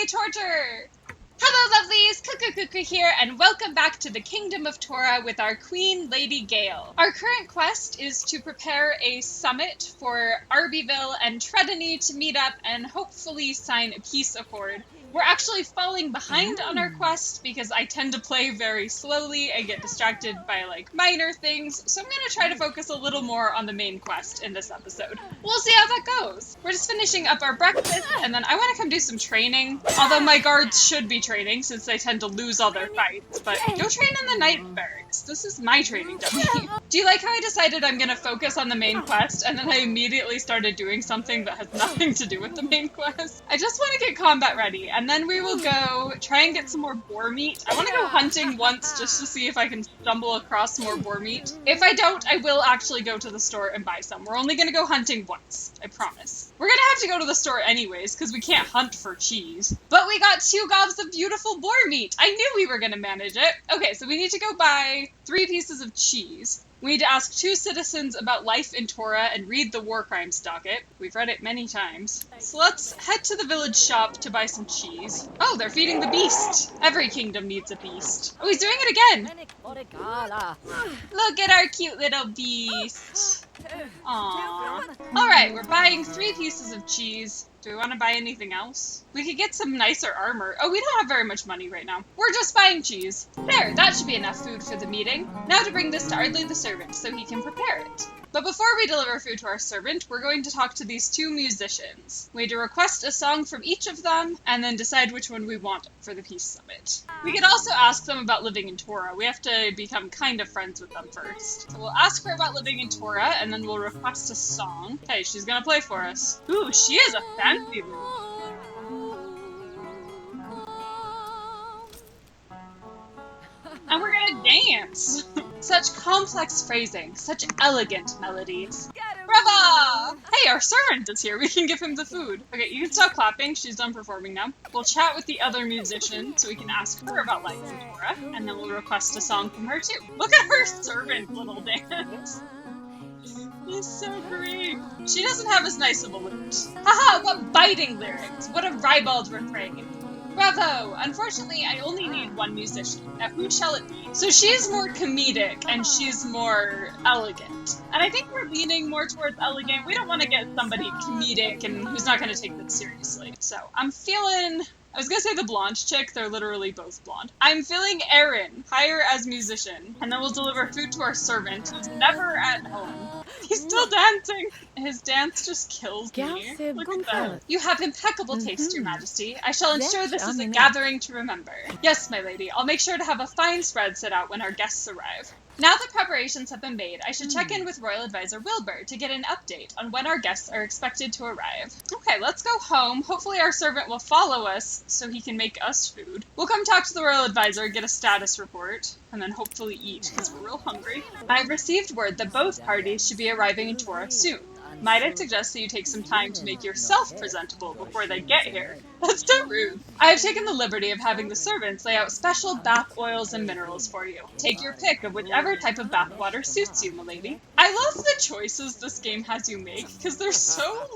Torture! Hello lovelies, Cuckoo here, and welcome back to the Kingdom of Torah with our Queen, Lady Gale. Our current quest is to prepare a summit for Arbyville and Tredeny to meet up and hopefully sign a peace accord. We're actually falling behind on our quest because I tend to play very slowly and get distracted by minor things, so I'm going to try to focus a little more on the main quest in this episode. We'll see how that goes. We're just finishing up our breakfast, and then I want to come do some training, although my guards should be training since they tend to lose all their fights, but go train in the night barracks. This is my training dummy. Do you like how I decided I'm going to focus on the main quest, and then I immediately started doing something that has nothing to do with the main quest? I just want to get combat ready, and then we will go try and get some more boar meat. I want to go hunting once just to see if I can stumble across more boar meat. If I don't, I will actually go to the store and buy some. We're only going to go hunting once, I promise. We're going to have to go to the store anyways, because we can't hunt for cheese. But we got 2 gobs of beautiful boar meat. I knew we were going to manage it. Okay, so we need to go buy 3 pieces of cheese. We need to ask 2 citizens about life in Torah and read the war crimes docket. We've read it many times. So let's head to the village shop to buy some cheese. Oh, they're feeding the beast. Every kingdom needs a beast. Oh, he's doing it again. Look at our cute little beast. Aww. Alright, we're buying 3 pieces of cheese. Do we want to buy anything else? We could get some nicer armor. Oh, we don't have very much money right now. We're just buying cheese. There, that should be enough food for the meeting. Now to bring this to Ardley the servant so he can prepare it. But before we deliver food to our servant, we're going to talk to these 2 musicians. We need to request a song from each of them, and then decide which one we want for the Peace Summit. We could also ask them about living in Torah. We have to become kind of friends with them first. So we'll ask her about living in Torah, and then we'll request a song. Okay, she's gonna play for us. Ooh, she is a fancy lute. And we're gonna dance! Such complex phrasing, such elegant melodies. Brava! Hey, our servant is here. We can give him the food. Okay, you can stop clapping. She's done performing now. We'll chat with the other musician so we can ask her about life in Torah, and then we'll request a song from her too. Look at her servant little dance. He's so great. She doesn't have as nice of a lute. Haha, what biting lyrics. What a ribald refrain. Bravo! Unfortunately, I only need 1 musician. Now, who shall it be? So she's more comedic, and she's more elegant. And I think we're leaning more towards elegant. We don't want to get somebody comedic and who's not going to take this seriously. So I'm feeling... I was gonna say the blonde chick, they're literally both blonde. I'm feeling Aaron, hire as musician, and then we'll deliver food to our servant, who's never at home. He's still dancing! His dance just kills me. Look at that. You have impeccable taste, Your Majesty. I shall ensure this is a gathering to remember. Yes, my lady, I'll make sure to have a fine spread set out when our guests arrive. Now that preparations have been made, I should check in with Royal Advisor Wilbur to get an update on when our guests are expected to arrive. Okay, let's go home. Hopefully our servant will follow us so he can make us food. We'll come talk to the Royal Advisor, get a status report, and then hopefully eat, because we're real hungry. I've received word that both parties should be arriving in Torah soon. Might I suggest that you take some time to make yourself presentable before they get here? That's so rude. I have taken the liberty of having the servants lay out special bath oils and minerals for you. Take your pick of whichever type of bath water suits you, milady. I love the choices this game has you make, because they're so,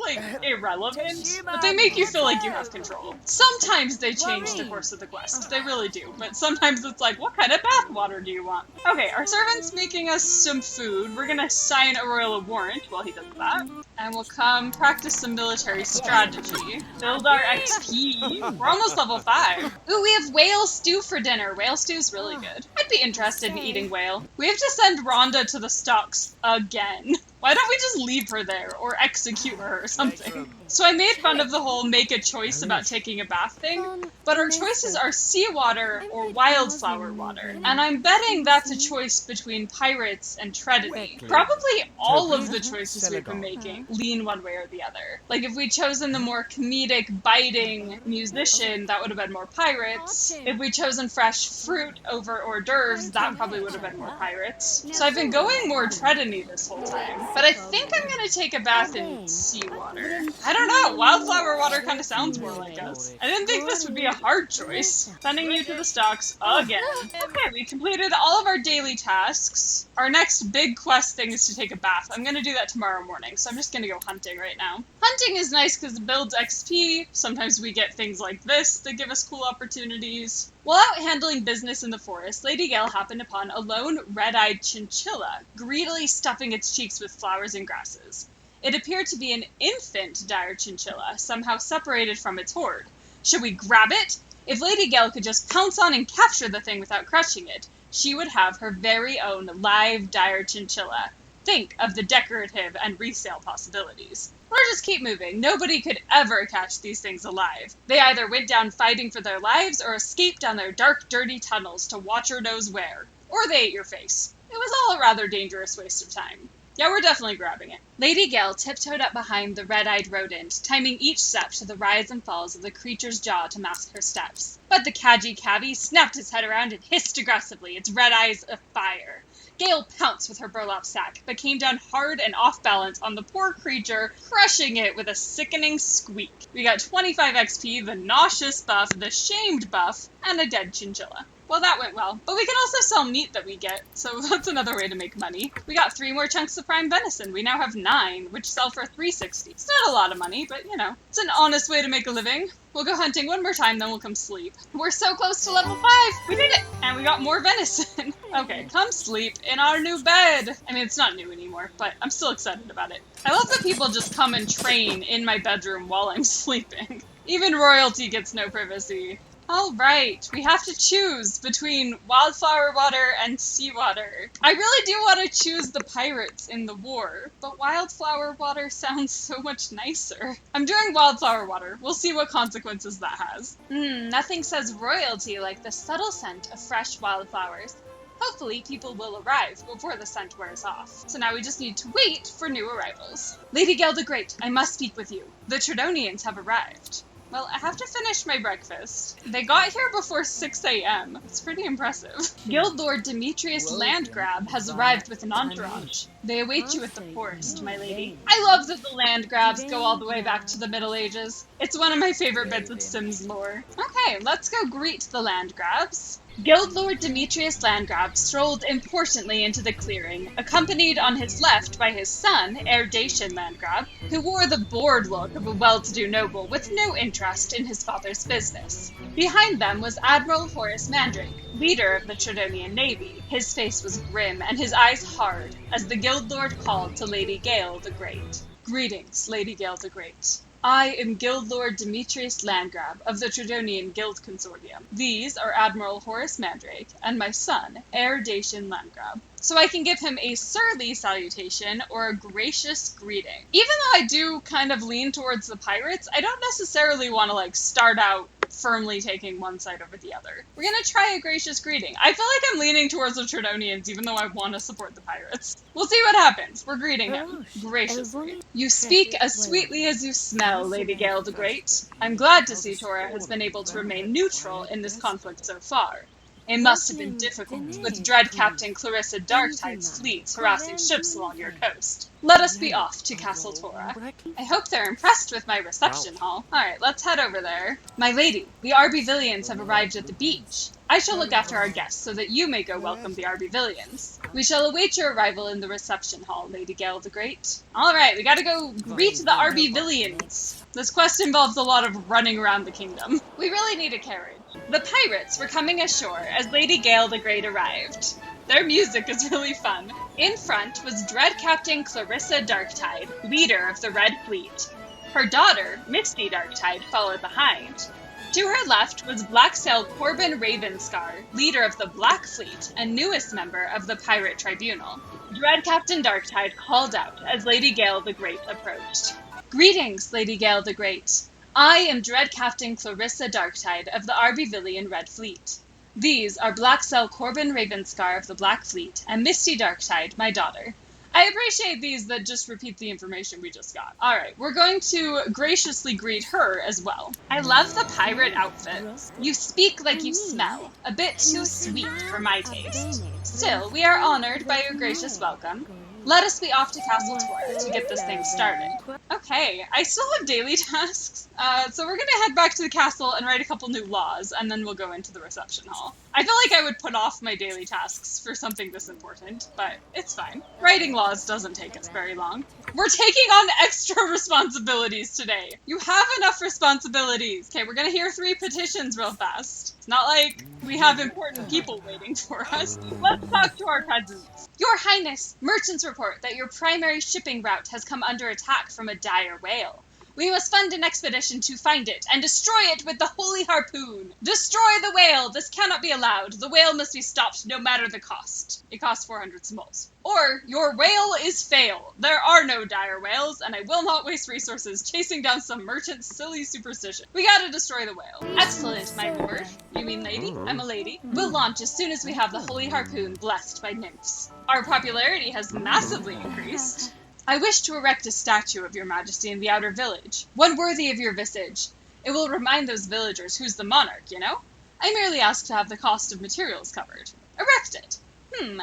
irrelevant, but they make you feel like you have control. Sometimes they change the course of the quest, they really do, but sometimes it's like, what kind of bath water do you want? Okay, our servant's making us some food. We're gonna sign a royal warrant while he does that. And we'll come practice some military strategy. Build our XP. We're almost level 5. Ooh, we have whale stew for dinner. Whale stew's really good. I'd be interested in eating whale. We have to send Rhonda to the stocks again. Why don't we just leave her there, or execute her or something? So I made fun of the whole make a choice about taking a bath thing, but our choices are seawater or wildflower water. And I'm betting that's a choice between pirates and Tredeny. Probably all of the choices we've been making lean one way or the other. Like if we'd chosen the more comedic, biting musician, that would have been more pirates. If we'd chosen fresh fruit over hors d'oeuvres, that probably would have been more pirates. So I've been going more Tredeny this whole time. But I think I'm gonna take a bath in seawater. I don't don't know, wildflower water kind of sounds more like us. I didn't think this would be a hard choice. Sending you to the stocks again. Okay, we completed all of our daily tasks. Our next big quest thing is to take a bath. I'm gonna do that tomorrow morning, so I'm just gonna go hunting right now. Hunting is nice because it builds XP. Sometimes we get things like this that give us cool opportunities. While out handling business in the forest, Lady Gale happened upon a lone red-eyed chinchilla, greedily stuffing its cheeks with flowers and grasses. It appeared to be an infant dire chinchilla, somehow separated from its horde. Should we grab it? If Lady Gale could just pounce on and capture the thing without crushing it, she would have her very own live dire chinchilla. Think of the decorative and resale possibilities. Or just keep moving. Nobody could ever catch these things alive. They either went down fighting for their lives or escaped down their dark, dirty tunnels to watcher knows where. Or they ate your face. It was all a rather dangerous waste of time. Yeah, we're definitely grabbing it. Lady Gale tiptoed up behind the red-eyed rodent, timing each step to the rise and falls of the creature's jaw to mask her steps. But the Kaji-Cavi snapped its head around and hissed aggressively, its red eyes afire. Gale pounced with her burlap sack, but came down hard and off balance on the poor creature, crushing it with a sickening squeak. We got 25 XP, the nauseous buff, the shamed buff, and a dead chinchilla. Well, that went well. But we can also sell meat that we get, so that's another way to make money. We got 3 more chunks of prime venison. We now have 9, which sell for 360. It's not a lot of money, but you know, it's an honest way to make a living. We'll go hunting one more time, then we'll come sleep. We're so close to level 5! We did it! And we got more venison. Okay, come sleep in our new bed. I mean, it's not new anymore, but I'm still excited about it. I love that people just come and train in my bedroom while I'm sleeping. Even royalty gets no privacy. All right, we have to choose between wildflower water and seawater. I really do want to choose the pirates in the war, but wildflower water sounds so much nicer. I'm doing wildflower water. We'll see what consequences that has. Nothing says royalty like the subtle scent of fresh wildflowers. Hopefully, people will arrive before the scent wears off. So now we just need to wait for new arrivals. Lady Gale the Great, I must speak with you. The Tredonians have arrived. Well, I have to finish my breakfast. They got here before 6 a.m. It's pretty impressive. Guild Lord Demetrius Landgrab has arrived with an entourage. They await you at the forest, my lady. I love that the Landgrabs go all the way back to the Middle Ages. It's one of my favorite bits of Sims lore. Okay, let's go greet the Landgrabs. Guild Lord Demetrius Landgrab strolled importantly into the clearing, accompanied on his left by his son, Heir Dacian Landgrab, who wore the bored look of a well-to-do noble with no interest in his father's business. Behind them was Admiral Horace Mandrake, leader of the Tredonian Navy. His face was grim and his eyes hard, as the Guild Lord called to Lady Gale the Great. Greetings, Lady Gale the Great. I am Guild Lord Demetrius Landgrab of the Tredonian Guild Consortium. These are Admiral Horace Mandrake and my son, Heir Dacian Landgrab. So I can give him a surly salutation or a gracious greeting. Even though I do kind of lean towards the pirates, I don't necessarily want to start out firmly taking one side over the other. We're gonna try a gracious greeting. I feel like I'm leaning towards the Tredonians even though I want to support the pirates. We'll see what happens. We're greeting him graciously. You speak as sweetly as you smell, Lady Gale the Great. I'm glad to see Tora has been able to remain neutral in this conflict so far. It must have been difficult, with Dread Captain Clarissa Darktide's fleets harassing ships along your coast. Let us be off to Castle Tora. I hope they're impressed with my reception hall. Alright, let's head over there. My lady, the Arbyvillians have arrived at the beach. I shall look after our guests so that you may go welcome the Arbyvillians. We shall await your arrival in the reception hall, Lady Gale the Great. Alright, we gotta go greet the Arbyvillians. This quest involves a lot of running around the kingdom. We really need a carriage. The pirates were coming ashore as Lady Gale the Great arrived. Their music is really fun. In front was Dread Captain Clarissa Darktide, leader of the Red Fleet. Her daughter, Misty Darktide, followed behind. To her left was Black Sail Corbin Ravenscar, leader of the Black Fleet and newest member of the Pirate Tribunal. Dread Captain Darktide called out as Lady Gale the Great approached. Greetings, Lady Gale the Great. I am Dread Captain Clarissa Darktide of the Arbyvillian Red Fleet. These are Black Sail Corbin Ravenscar of the Black Fleet and Misty Darktide, my daughter. I appreciate these that just repeat the information we just got. Alright, we're going to graciously greet her as well. I love the pirate outfit. You speak like you smell, a bit too sweet for my taste. Still, we are honored by your gracious welcome. Let us be off to Castle Tora to get this thing started. Okay, I still have daily tasks, so we're gonna head back to the castle and write a couple new laws, and then we'll go into the reception hall. I feel like I would put off my daily tasks for something this important, but it's fine. Writing laws doesn't take us very long. We're taking on extra responsibilities today. You have enough responsibilities. Okay, we're gonna hear 3 petitions real fast. It's not like we have important people waiting for us. Let's talk to our peasants. Your Highness, merchants report that your primary shipping route has come under attack from a dire whale. We must fund an expedition to find it and destroy it with the holy harpoon. Destroy the whale! This cannot be allowed. The whale must be stopped no matter the cost. It costs 400 simoles. Or, your whale is fail. There are no dire whales, and I will not waste resources chasing down some merchant's silly superstition. We gotta destroy the whale. Excellent, my lord. You mean lady? I'm a lady. We'll launch as soon as we have the holy harpoon blessed by nymphs. Our popularity has massively increased. I wish to erect a statue of your majesty in the outer village, one worthy of your visage. It will remind those villagers who's the monarch, you know? I merely ask to have the cost of materials covered. Erect it.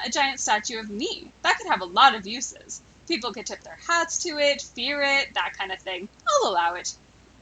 A giant statue of me. That could have a lot of uses. People could tip their hats to it, fear it, that kind of thing. I'll allow it.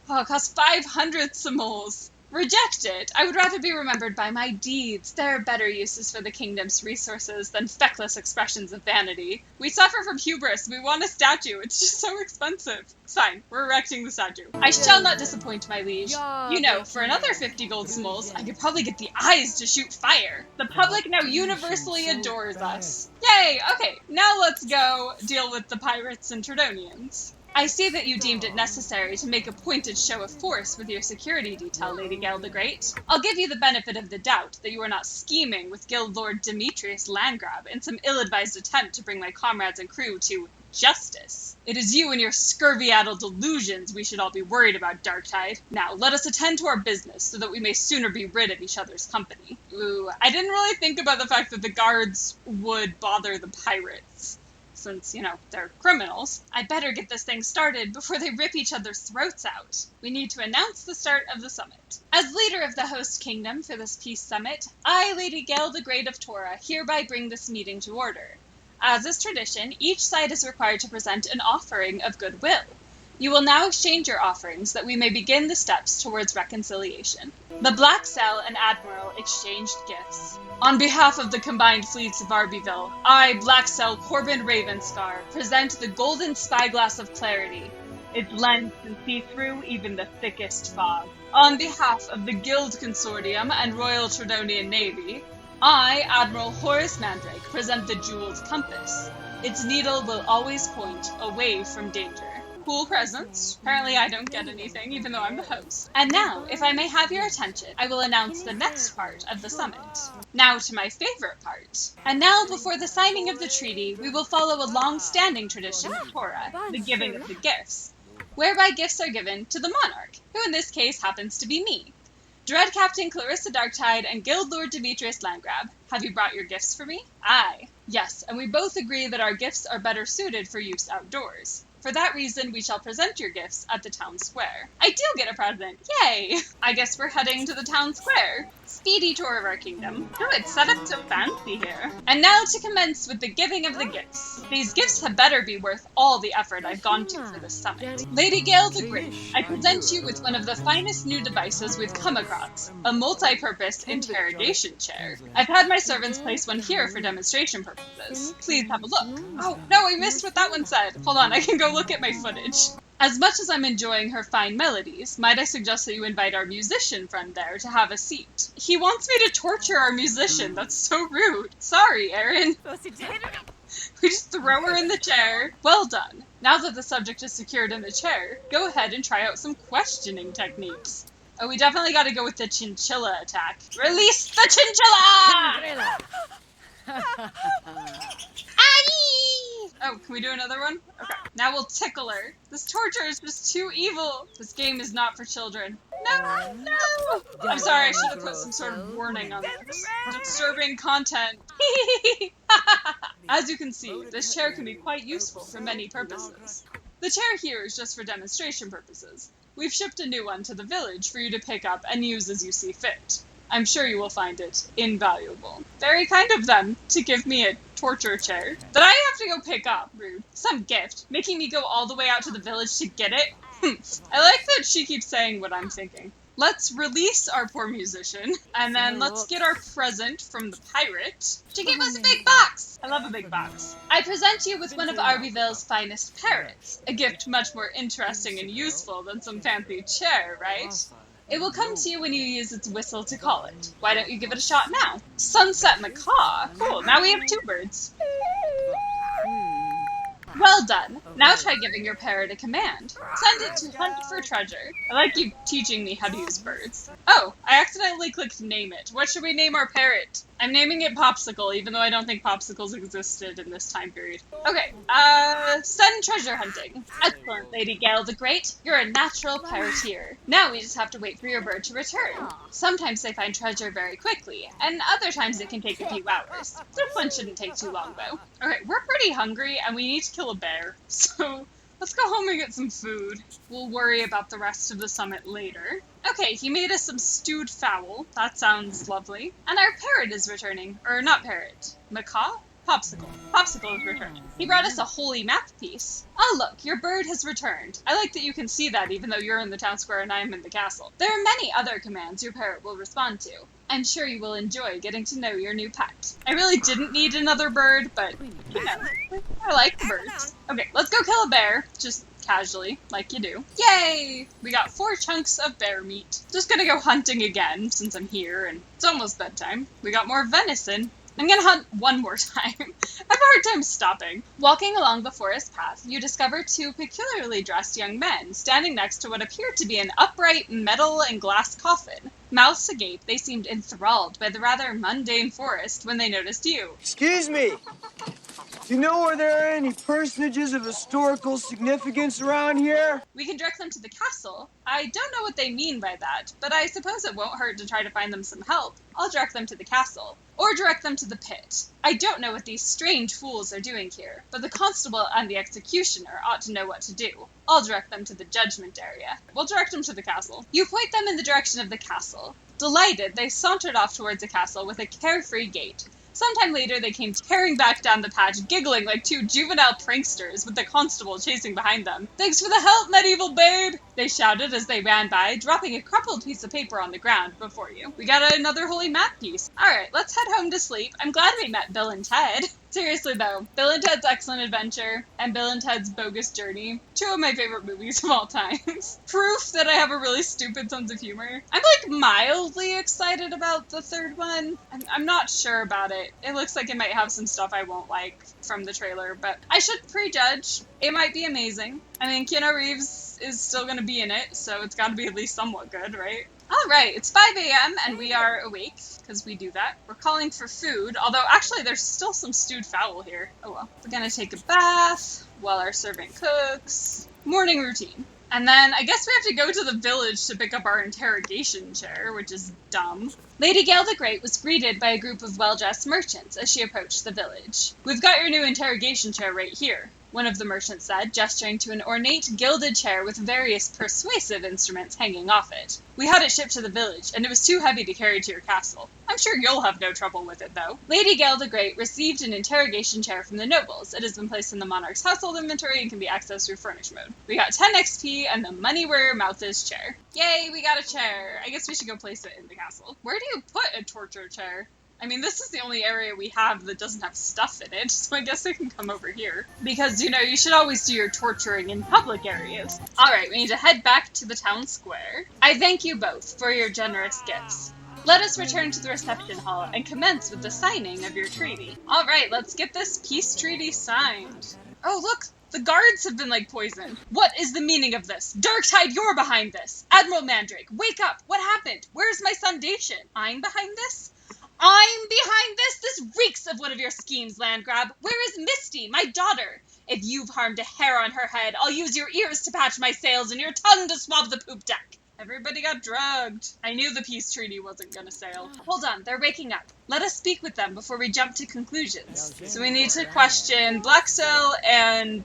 Oh, it costs 500 simoles. Reject it. I would rather be remembered by my deeds. There are better uses for the kingdom's resources than feckless expressions of vanity. We suffer from hubris. We want a statue. It's just so expensive. It's fine. We're erecting the statue. I shall not disappoint, my liege. You know, for another 50 gold simoles, I could probably get the eyes to shoot fire. The public now universally adores us. Yay! Okay, now let's go deal with the pirates and Tridonians. I see that you deemed it necessary to make a pointed show of force with your security detail, Lady Gale the Great. I'll give you the benefit of the doubt that you are not scheming with Guild Lord Demetrius Landgrab in some ill-advised attempt to bring my comrades and crew to justice. It is you and your scurvy-addled delusions we should all be worried about, Darktide. Now, let us attend to our business so that we may sooner be rid of each other's company. Ooh, I didn't really think about the fact that the guards would bother the pirates. Since, you know, they're criminals. I'd better get this thing started before they rip each other's throats out. We need to announce the start of the summit. As leader of the host kingdom for this peace summit, I, Lady Gale the Great of Tora, hereby bring this meeting to order. As is tradition, each side is required to present an offering of goodwill. You will now exchange your offerings that we may begin the steps towards reconciliation. The Black Cell and Admiral exchanged gifts. On behalf of the combined fleets of Arbyville, I, Black Cell Corbin Ravenscar, present the golden spyglass of clarity. Its lens can see through even the thickest fog. On behalf of the Guild Consortium and Royal Tridonian Navy, I, Admiral Horace Mandrake, present the jeweled compass. Its needle will always point away from danger. Cool presents. Apparently I don't get anything, even though I'm the host. And now, if I may have your attention, I will announce the next part of the summit. Now to my favorite part. And now, before the signing of the treaty, we will follow a long-standing tradition of Tora, the giving of the gifts, whereby gifts are given to the monarch, who in this case happens to be me. Dread Captain Clarissa Darktide and Guild Lord Demetrius Landgrab, have you brought your gifts for me? Aye. Yes, and we both agree that our gifts are better suited for use outdoors. For that reason, we shall present your gifts at the town square. I do get a present! Yay! I guess we're heading to the town square. Speedy tour of our kingdom. Oh, it's set up so fancy here. And now to commence with the giving of the gifts. These gifts had better be worth all the effort I've gone to for this summit. Lady Gale the Great, I present you with one of the finest new devices we've come across, a multi-purpose interrogation chair. I've had my servants place one here for demonstration purposes. Please have a look. Oh, no, I missed what that one said. Hold on, I can go look at my footage. As much as I'm enjoying her fine melodies, might I suggest that you invite our musician friend there to have a seat? He wants me to torture our musician. That's so rude. Sorry, Erin. We just throw her in the chair. Well done. Now that the subject is secured in the chair, go ahead and try out some questioning techniques. Oh, we definitely gotta go with the chinchilla attack. Release the chinchilla! Oh, can we do another one? Okay. Now we'll tickle her. This torture is just too evil. This game is not for children. No, no! I'm sorry, I should have put some sort of warning on this. Disturbing content. As you can see, this chair can be quite useful for many purposes. The chair here is just for demonstration purposes. We've shipped a new one to the village for you to pick up and use as you see fit. I'm sure you will find it invaluable. Very kind of them to give me a torture chair that I have to go pick up. Rude. Some gift, making me go all the way out to the village to get it. I like that she keeps saying what I'm thinking. Let's release our poor musician, and then let's get our present from the pirate. She gave us a big box! I love a big box. I present you with one of Arbyville's finest parrots. A gift much more interesting and useful than some fancy chair, right? It will come to you when you use its whistle to call it. Why don't you give it a shot now? Sunset macaw. Cool, now we have 2 birds. Well done. Now try giving your parrot a command. Send it to hunt for treasure. I like you teaching me how to use birds. Oh, I accidentally clicked name it. What should we name our parrot? I'm naming it Popsicle, even though I don't think popsicles existed in this time period. Okay, send treasure hunting. Excellent, Lady Gale the Great. You're a natural pirateer. Now we just have to wait for your bird to return. Sometimes they find treasure very quickly, and other times it can take a few hours. This one shouldn't take too long, though. Okay, we're pretty hungry, and we need to kill a bear, so let's go home and get some food. We'll worry about the rest of the summit later. Okay, he made us some stewed fowl. That sounds lovely. And our parrot is returning. Or not parrot. Macaw? Popsicle. Popsicle is returning. He brought us a holy map piece. Oh look, your bird has returned. I like that you can see that even though you're in the town square and I am in the castle. There are many other commands your parrot will respond to. I'm sure you will enjoy getting to know your new pet. I really didn't need another bird, but, you know, I like birds. Okay, let's go kill a bear. Just casually, like you do. Yay! We got 4 chunks of bear meat. Just gonna go hunting again, since I'm here, and it's almost bedtime. We got more venison. I'm gonna hunt one more time. I have a hard time stopping. Walking along the forest path, you discover 2 peculiarly dressed young men standing next to what appeared to be an upright metal and glass coffin. Mouths agape, they seemed enthralled by the rather mundane forest when they noticed you. Excuse me. Do you know where there are any personages of historical significance around here? We can direct them to the castle. I don't know what they mean by that, but I suppose it won't hurt to try to find them some help. I'll direct them to the castle. Or direct them to the pit. I don't know what these strange fools are doing here, but the constable and the executioner ought to know what to do. I'll direct them to the judgment area. We'll direct them to the castle. You point them in the direction of the castle. Delighted, they sauntered off towards the castle with a carefree gait. Sometime later, they came tearing back down the patch, giggling like 2 juvenile pranksters, with the constable chasing behind them. Thanks for the help, medieval babe! They shouted as they ran by, dropping a crumpled piece of paper on the ground before you. We got another holy map piece. Alright, let's head home to sleep. I'm glad we met Bill and Ted. Seriously though, Bill and Ted's Excellent Adventure and Bill and Ted's Bogus Journey, 2 of my favorite movies of all time. Proof that I have a really stupid sense of humor. I'm like mildly excited about the 3rd one. I'm not sure about it. It looks like it might have some stuff I won't like from the trailer, but I should prejudge. It might be amazing. I mean, Keanu Reeves is still gonna be in it, so it's gotta be at least somewhat good, right? Alright, it's 5 a.m. and we are awake, because we do that. We're calling for food, although actually there's still some stewed fowl here. Oh well. We're gonna take a bath while our servant cooks. Morning routine. And then I guess we have to go to the village to pick up our interrogation chair, which is dumb. Lady Gale the Great was greeted by a group of well-dressed merchants as she approached the village. We've got your new interrogation chair right here, one of the merchants said, gesturing to an ornate, gilded chair with various persuasive instruments hanging off it. We had it shipped to the village, and it was too heavy to carry to your castle. I'm sure you'll have no trouble with it, though. Lady Gale the Great received an interrogation chair from the nobles. It has been placed in the monarch's household inventory and can be accessed through furnish mode. We got 10 XP and the money where your mouth is chair. Yay, we got a chair. I guess we should go place it in the castle. Where do you put a torture chair? I mean, this is the only area we have that doesn't have stuff in it, so I guess they can come over here. Because, you know, you should always do your torturing in public areas. Alright, we need to head back to the town square. I thank you both for your generous gifts. Let us return to the reception hall and commence with the signing of your treaty. Alright, let's get this peace treaty signed. Oh, look! The guards have been, like, poisoned. What is the meaning of this? Dirktide, you're behind this! Admiral Mandrake, wake up! What happened? Where's my son Dacian? I'm behind this? I'm behind this? This reeks of one of your schemes, Landgrab. Where is Misty, my daughter? If you've harmed a hair on her head, I'll use your ears to patch my sails and your tongue to swab the poop deck. Everybody got drugged. I knew the peace treaty wasn't gonna sail. Hold on, they're waking up. Let us speak with them before we jump to conclusions. So we need to question Blacksail and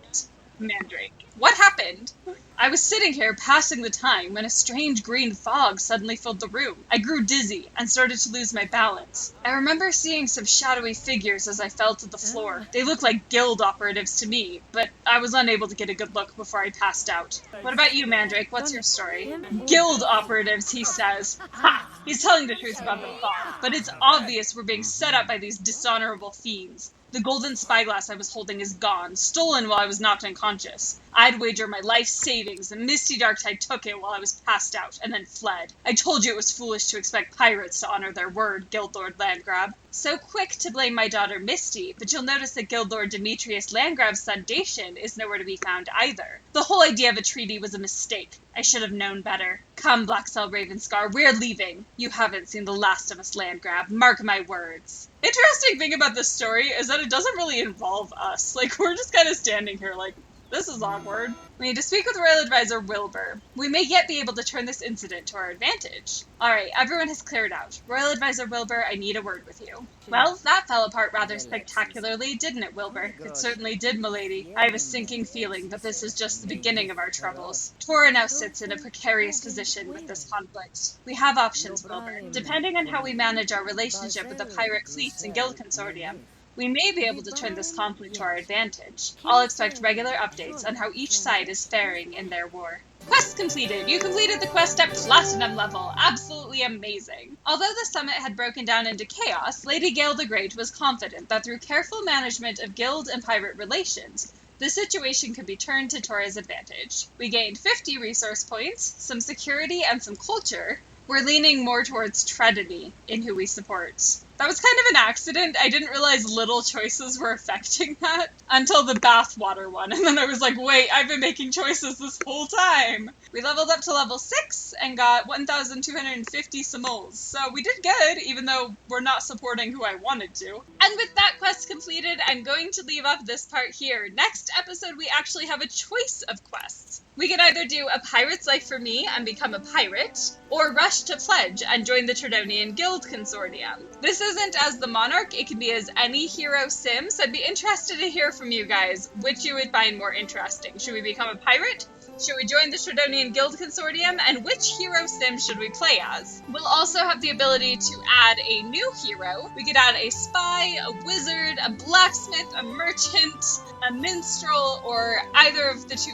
Mandrake. What happened? I was sitting here passing the time when a strange green fog suddenly filled the room. I grew dizzy and started to lose my balance. I remember seeing some shadowy figures as I fell to the floor. They looked like guild operatives to me, but I was unable to get a good look before I passed out. What about you, Mandrake? What's your story? Guild operatives, he says. Ha! He's telling the truth about the fog, but it's obvious we're being set up by these dishonorable fiends. The golden spyglass I was holding is gone, stolen while I was knocked unconscious. I'd wager my life savings that Misty Darktide took it while I was passed out, and then fled. I told you it was foolish to expect pirates to honor their word, Guildlord Landgrab. So quick to blame my daughter Misty, but you'll notice that Guildlord Demetrius Landgrab's son Dacian is nowhere to be found either. The whole idea of a treaty was a mistake. I should have known better. Come, Blackcell Ravenscar, we're leaving. You haven't seen the last of us, Landgrab. Mark my words. Interesting thing about this story is that it doesn't really involve us. Like, we're just kind of standing here like, this is awkward. We need to speak with Royal Advisor Wilbur. We may yet be able to turn this incident to our advantage. Alright, everyone has cleared out. Royal Advisor Wilbur, I need a word with you. Well, that fell apart rather spectacularly, didn't it, Wilbur? It certainly did, milady. I have a sinking feeling that this is just the beginning of our troubles. Tora now sits in a precarious position with this conflict. We have options, Wilbur. Depending on how we manage our relationship with the pirate fleets and guild consortium, we may be able to turn this conflict to our advantage. I'll expect regular updates on how each side is faring in their war. Quest completed! You completed the quest at Platinum level! Absolutely amazing! Although the summit had broken down into chaos, Lady Gale the Great was confident that through careful management of guild and pirate relations, the situation could be turned to Tora's advantage. We gained 50 resource points, some security, and some culture. We're leaning more towards Trinity in who we support. That was kind of an accident. I didn't realize little choices were affecting that until the bathwater one. And then I was like, wait, I've been making choices this whole time. We leveled up to level 6 and got 1,250 simoles. So we did good, even though we're not supporting who I wanted to. And with that quest completed, I'm going to leave off this part here. Next episode, we actually have a choice of quests. We can either do A Pirate's Life for Me and become a pirate, or rush to pledge and join the Tridonian Guild Consortium. This isn't as the Monarch, it can be as any hero sim, so I'd be interested to hear from you guys which you would find more interesting. Should we become a pirate? Should we join the Tridonian Guild Consortium? And which hero sim should we play as? We'll also have the ability to add a new hero. We could add a spy, a wizard, a blacksmith, a merchant, a minstrel, or either of the two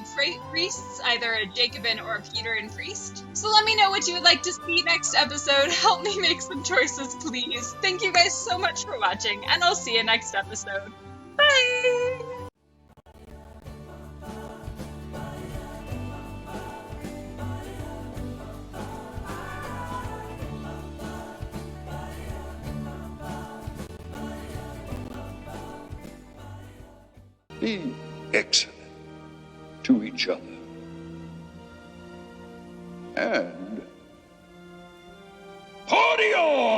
priests, either a Jacobin or a Peterin priest. So let me know what you would like to see next episode. Help me make some choices, please. Thank you guys so much for watching, and I'll see you next episode. Bye! Be excellent to each other. And party on!